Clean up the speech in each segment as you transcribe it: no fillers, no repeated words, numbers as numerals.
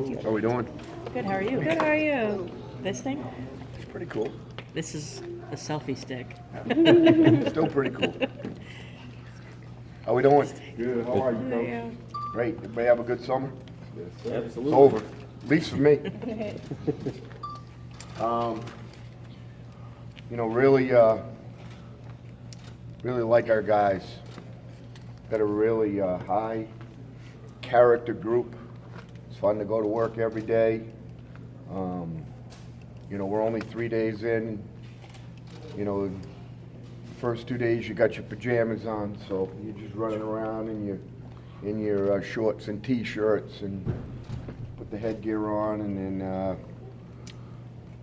with you. How are we doing? Good, how are you? Good, how are you? This thing? It's pretty cool. This is the selfie stick. Still pretty cool. How we doing? Good. How are you, How are Coach? you? Great. Everybody have a good summer? Yes, sir. It's over. At least for me. Really like our guys. Got a really high character group. It's fun to go to work every day. We're only 3 days in. The first 2 days you got your pajamas on, so you're just running around in your shorts and t-shirts and put the headgear on, and then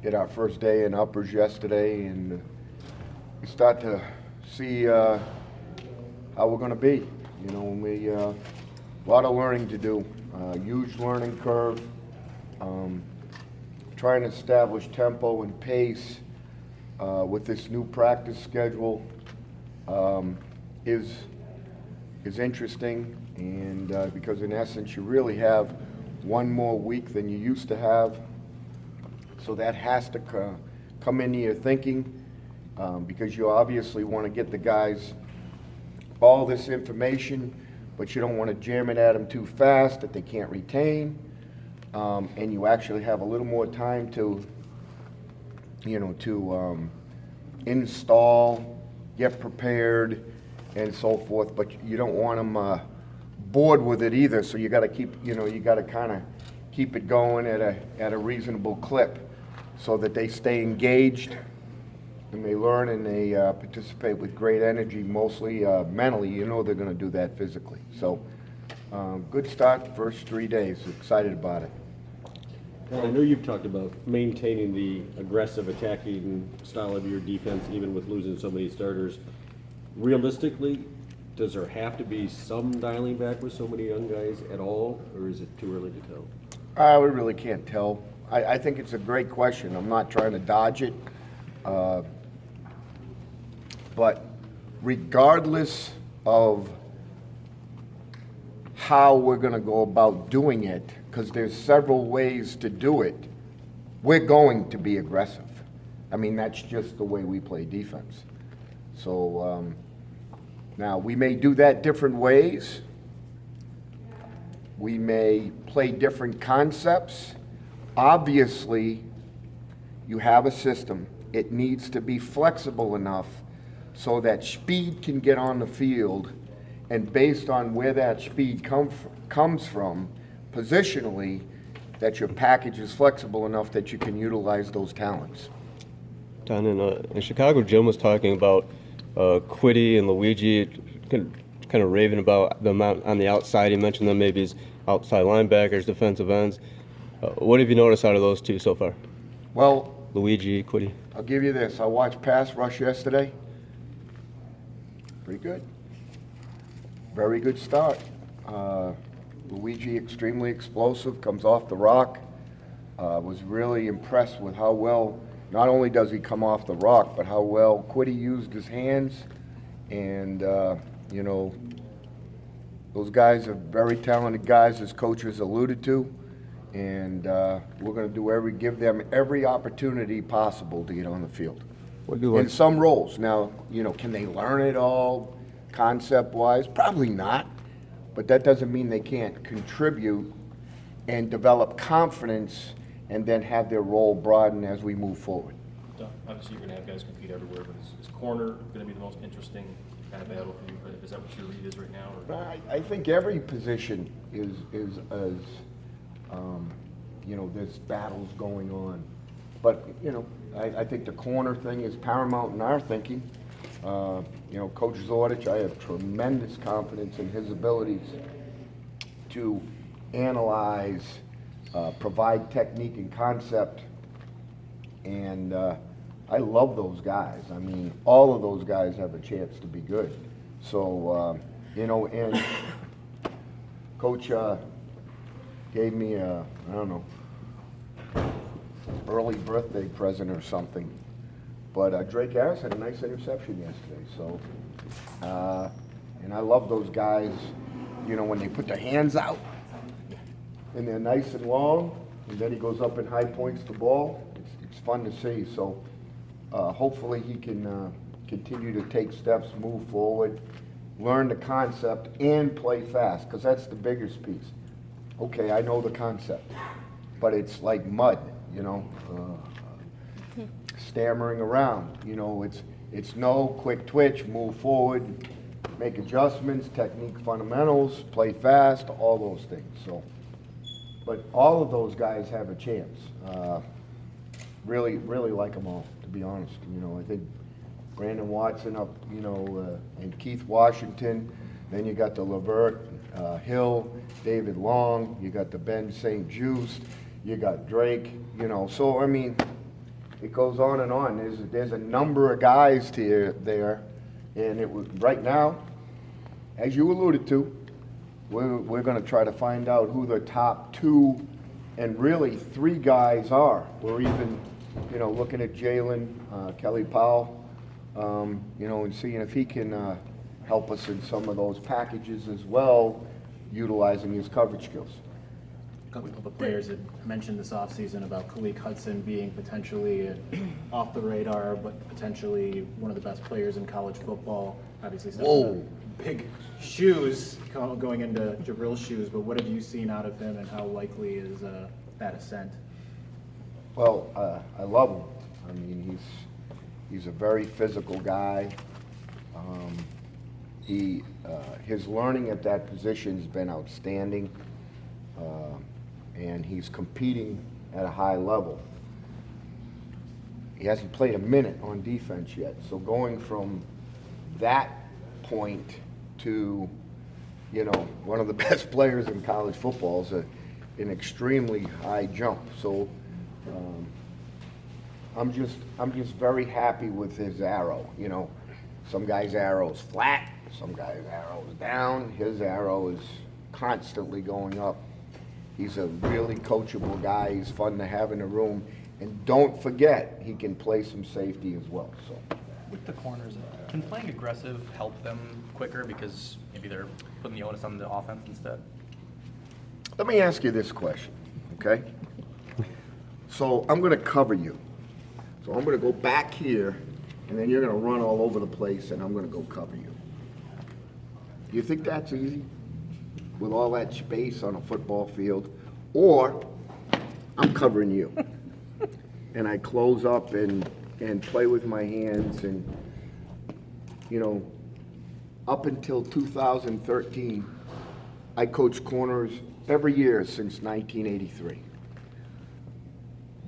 did our first day in uppers yesterday, and we start to see how we're going to be. A lot of learning to do, huge learning curve. Trying to establish tempo and pace with this new practice schedule is interesting, and because in essence you really have one more week than you used to have, so that has to come into your thinking, because you obviously want to get the guys all this information, but you don't want to jam it at them too fast that they can't retain, and you actually have a little more time to install, get prepared, and so forth. But you don't want them bored with it either. So you got to kind of keep it going at a reasonable clip, so that they stay engaged and they learn and they participate with great energy, mostly mentally. They're going to do that physically. So good start, first 3 days. Excited about it. Well, I know you've talked about maintaining the aggressive attacking style of your defense, even with losing so many starters. Realistically, does there have to be some dialing back with so many young guys at all, or is it too early to tell? We really can't tell. I think it's a great question. I'm not trying to dodge it. But regardless of how we're going to go about doing it, because there's several ways to do it, we're going to be aggressive. I mean, that's just the way we play defense. So now we may do that different ways. We may play different concepts. Obviously, you have a system. It needs to be flexible enough so that speed can get on the field, and based on where that speed comes from, positionally, that your package is flexible enough that you can utilize those talents. Don, in Chicago, Jim was talking about Quiddy and Luigi, kind of raving about them on the outside. He mentioned them maybe as outside linebackers, defensive ends. What have you noticed out of those two so far? Well, Luigi, Quiddy. I'll give you this. I watched pass rush yesterday. Pretty good. Very good start. Luigi, extremely explosive, comes off the rock. Was really impressed with how well, not only does he come off the rock, but how well Quiddy used his hands. And, those guys are very talented guys, as coaches alluded to. And we're going to give them every opportunity possible to get on the field. In some roles. Now, can they learn it all concept-wise? Probably not. But that doesn't mean they can't contribute and develop confidence and then have their role broaden as we move forward. Obviously, you're going to have guys compete everywhere, but is corner going to be the most interesting kind of battle for you? Is that what your read is right now? Or? I think every position is there's battles going on. But, I think the corner thing is paramount in our thinking. Coach Zordich, I have tremendous confidence in his abilities to analyze, provide technique and concept, and I love those guys. I mean, all of those guys have a chance to be good. So, and Coach gave me a, early birthday present or something. But Drake Harris had a nice interception yesterday. So, and I love those guys, when they put their hands out and they're nice and long, and then he goes up and high points the ball. It's fun to see. So hopefully he can continue to take steps, move forward, learn the concept, and play fast, because that's the biggest piece. Okay, I know the concept, but it's like mud, you know, stammering around. You know, it's no quick twitch, move forward, make adjustments, technique fundamentals, play fast, all those things. So, but all of those guys have a chance. Really like them all, to be honest. You know, I think Brandon Watson up, you know, and Keith Washington. Then you got the Levert, Hill, David Long. You got the Ben St. Juste. You got Drake. You know, so I mean, it goes on and on. There's a number of guys there, and it was right now, as you alluded to, we're going to try to find out who the top 2 and really 3 guys are. We're even, you know, looking at Jalen, Kelly Powell, you know, and seeing if he can help us in some of those packages as well, utilizing his coverage skills. A couple of players had mentioned this offseason about Khalid Hudson being potentially off the radar, but potentially one of the best players in college football. Obviously, some big shoes going into Jabril's shoes, but what have you seen out of him, and how likely is that ascent? Well, I love him. I mean, he's a very physical guy. His learning at that position has been outstanding. And he's competing at a high level. He hasn't played a minute on defense yet, so going from that point to, you know, one of the best players in college football is an extremely high jump. So I'm just very happy with his arrow. You know, some guys' arrow's flat, some guys' arrow's down. His arrow is constantly going up. He's a really coachable guy. He's fun to have in the room. And don't forget, he can play some safety as well. So, with the corners, can playing aggressive help them quicker because maybe they're putting the onus on the offense instead? let me ask you this question, okay? So I'm going to cover you. So I'm going to go back here, and then you're going to run all over the place, and I'm going to go cover you. Do you think that's easy? With all that space on a football field? Or I'm covering you, and I close up and play with my hands, and, you know, up until 2013, I coached corners every year since 1983.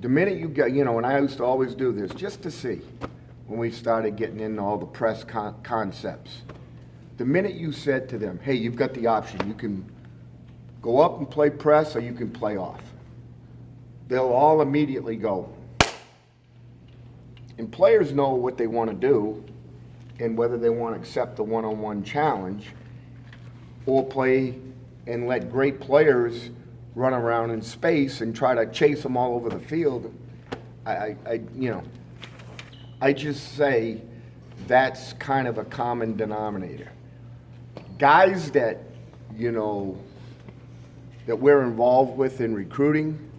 The minute you get, you know, and I used to always do this just to see when we started getting into all the press concepts. The minute you said to them, hey, you've got the option, you can go up and play press or you can play off, they'll all immediately go. And players know what they want to do and whether they want to accept the one-on-one challenge or play and let great players run around in space and try to chase them all over the field. I just say that's kind of a common denominator. Guys that, you know, that we're involved with in recruiting,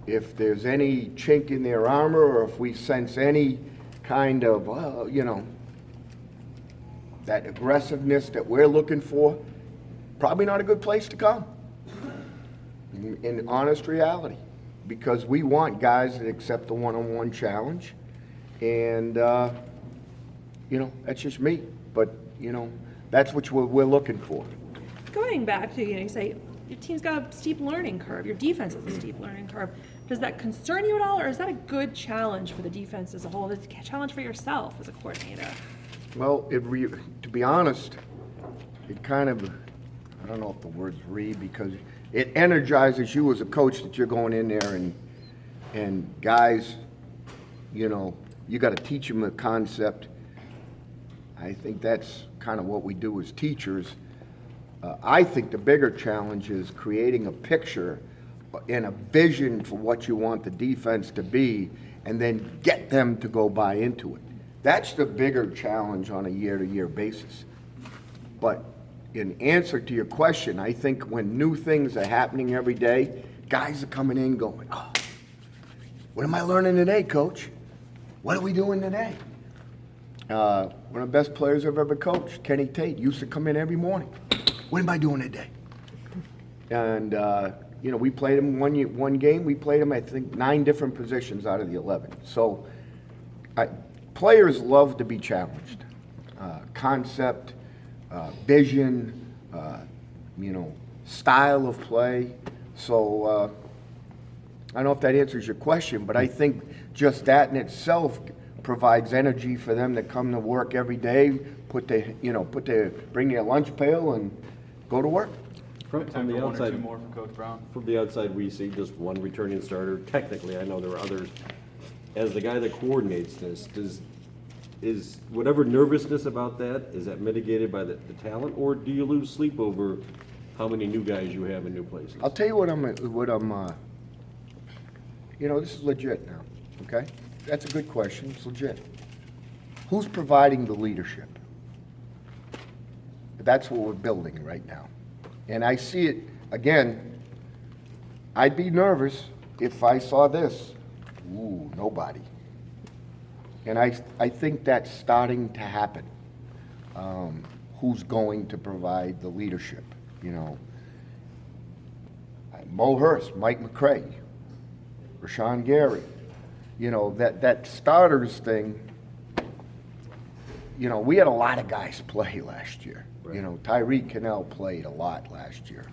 if there's any chink in their armor or if we sense any kind of, you know, that aggressiveness that we're looking for, probably not a good place to come. In honest reality, because we want guys that accept the one-on-one challenge, and you know, that's just me. But you know, that's what we're looking for. Going back to, you say your team's got a steep learning curve, your defense has a steep learning curve. Does that concern you at all, or is that a good challenge for the defense as a whole? It's a challenge for yourself as a coordinator. Well, to be honest, it kind of, I don't know if the word's because it energizes you as a coach that you're going in there and guys, you know, you got to teach them a concept. I think that's kind of what we do as teachers. I think the bigger challenge is creating a picture and a vision for what you want the defense to be, and then get them to go buy into it. That's the bigger challenge on a year-to-year basis. But in answer to your question, I think when new things are happening every day, guys are coming in going, oh, what am I learning today, coach? What are we doing today? One of the best players I've ever coached, Kenny Tate, used to come in every morning. What am I doing today? And, we played him one game. We played him, I think, 9 different positions out of the 11. So players love to be challenged. Concept, vision, style of play. So I don't know if that answers your question, but I think just that in itself provides energy for them to come to work every day, bring their lunch pail and go to work. From the One or two outside, more for Coach Brown. from the outside, we see just one returning starter. Technically, I know there are others. As the guy that coordinates this, is whatever nervousness about that, is that mitigated by the talent, or do you lose sleep over how many new guys you have in new places? I'll tell you what I'm this is legit now, okay? That's a good question, it's legit. Who's providing the leadership? That's what we're building right now. And I see it, again, I'd be nervous if I saw this. Ooh, nobody. And I think that's starting to happen. Who's going to provide the leadership, Mo Hurst, Mike McCray, Rashawn Gary, that starters thing, we had a lot of guys play last year. Right. Tyreek Cannell played a lot last year.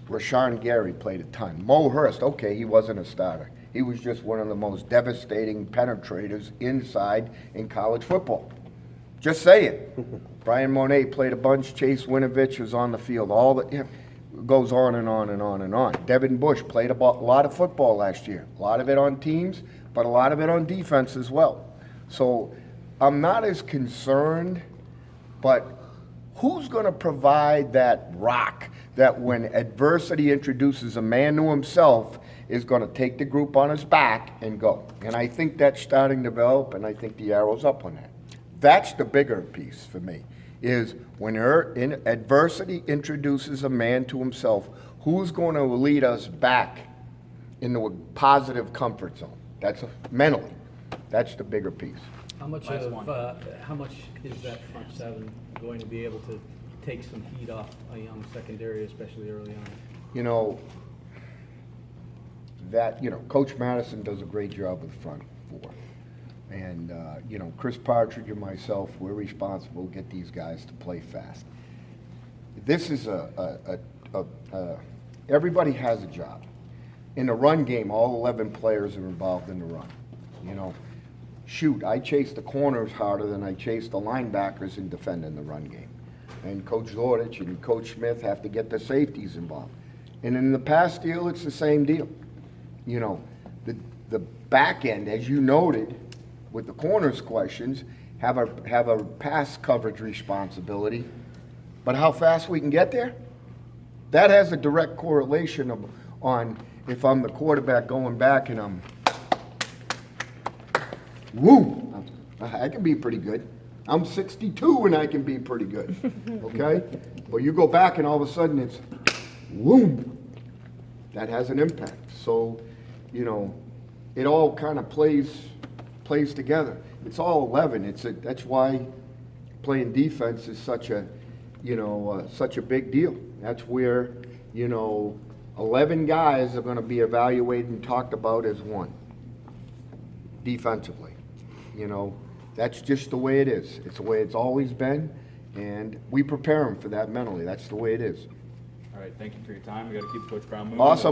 Rashawn Gary played a ton. Mo Hurst, okay, he wasn't a starter. He was just one of the most devastating penetrators inside in college football. Just saying. Brian Monet played a bunch. Chase Winovich was on the field. Goes on and on and on and on. Devin Bush played a lot of football last year. A lot of it on teams, but a lot of it on defense as well. So I'm not as concerned, but who's going to provide that rock that when adversity introduces a man to himself is going to take the group on his back and go? And I think that's starting to develop, and I think the arrow's up on that. That's the bigger piece for me, is when adversity introduces a man to himself, who's going to lead us back into a positive comfort zone? That's mentally. That's the bigger piece. How much is that front seven going to be able to take some heat off a young secondary, especially early on? Coach Madison does a great job with the front four. And, Chris Partridge and myself, we're responsible to get these guys to play fast. This is everybody has a job. In the run game, all 11 players are involved in the run. I chase the corners harder than I chase the linebackers in defending the run game. And Coach Zordich and Coach Smith have to get the safeties involved. And in the pass deal, it's the same deal. The back end, as you noted, with the corners questions, have a pass coverage responsibility. But how fast we can get there, that has a direct correlation on if I'm the quarterback going back and I'm, I can be pretty good. I'm 62 and I can be pretty good, okay? But you go back and all of a sudden it's, that has an impact. So, it all kind of plays together. It's all 11. That's why playing defense is such a big deal. That's where, 11 guys are going to be evaluated and talked about as one defensively. That's just the way it is. It's the way it's always been, and we prepare them for that mentally. That's the way it is. All right, thank you for your time. We got to keep Coach Brown moving. Awesome.